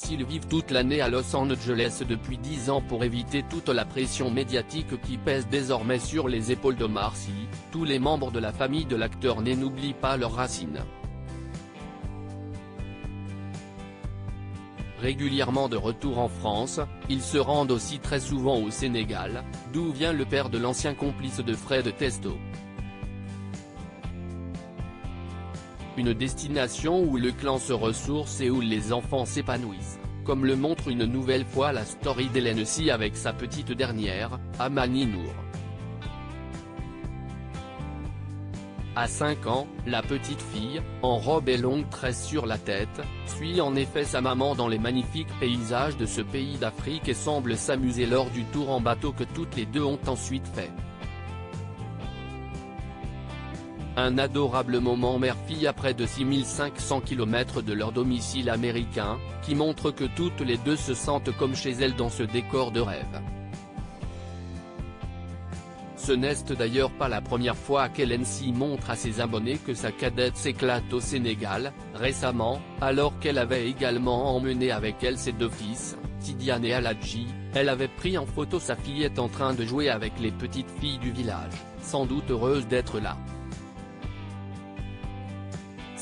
S'ils vivent toute l'année à Los Angeles depuis 10 ans pour éviter toute la pression médiatique qui pèse désormais sur les épaules d'Omar Sy, tous les membres de la famille de l'acteur n'oublient pas leurs racines. Régulièrement de retour en France, ils se rendent aussi très souvent au Sénégal, d'où vient le père de l'ancien complice de Fred Testo. Une destination où le clan se ressource et où les enfants s'épanouissent, comme le montre une nouvelle fois la story d'Hélène Sy avec sa petite dernière, Amani Nour. À 5 ans, la petite fille, en robe et longue tresse sur la tête, suit en effet sa maman dans les magnifiques paysages de ce pays d'Afrique et semble s'amuser lors du tour en bateau que toutes les deux ont ensuite fait. Un adorable moment mère-fille à près de 6500 km de leur domicile américain, qui montre que toutes les deux se sentent comme chez elles dans ce décor de rêve. Ce n'est d'ailleurs pas la première fois qu'Hélène Sy montre à ses abonnés que sa cadette s'éclate au Sénégal. Récemment, alors qu'elle avait également emmené avec elle ses deux fils, Tidiane et Aladji, elle avait pris en photo sa fillette en train de jouer avec les petites filles du village, sans doute heureuse d'être là.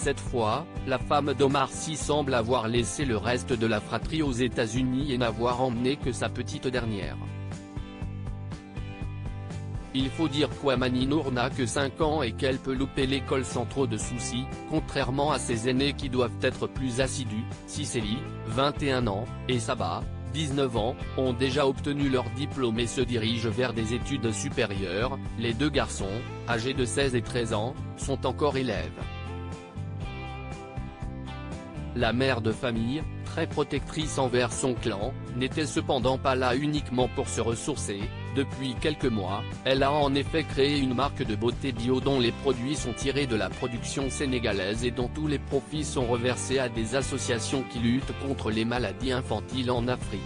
Cette fois, la femme d'Omar Sy semble avoir laissé le reste de la fratrie aux États-Unis et n'avoir emmené que sa petite dernière. Il faut dire qu'Amani Nour n'a que 5 ans et qu'elle peut louper l'école sans trop de soucis, contrairement à ses aînés qui doivent être plus assidus. Cicely, 21 ans, et Saba, 19 ans, ont déjà obtenu leur diplôme et se dirigent vers des études supérieures. Les deux garçons, âgés de 16 et 13 ans, sont encore élèves. La mère de famille, très protectrice envers son clan, n'était cependant pas là uniquement pour se ressourcer. Depuis quelques mois, elle a en effet créé une marque de beauté bio dont les produits sont tirés de la production sénégalaise et dont tous les profits sont reversés à des associations qui luttent contre les maladies infantiles en Afrique.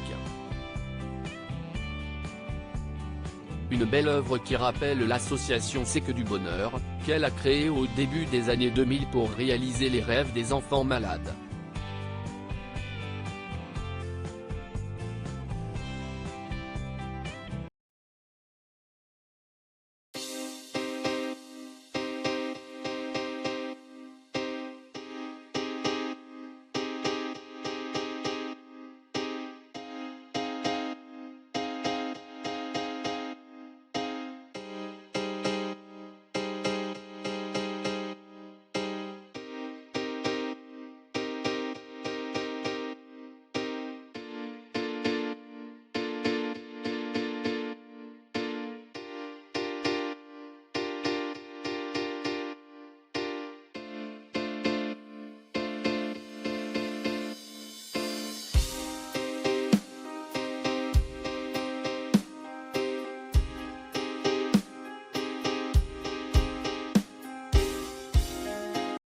Une belle œuvre qui rappelle l'association C'est que du bonheur, qu'elle a créée au début des années 2000 pour réaliser les rêves des enfants malades.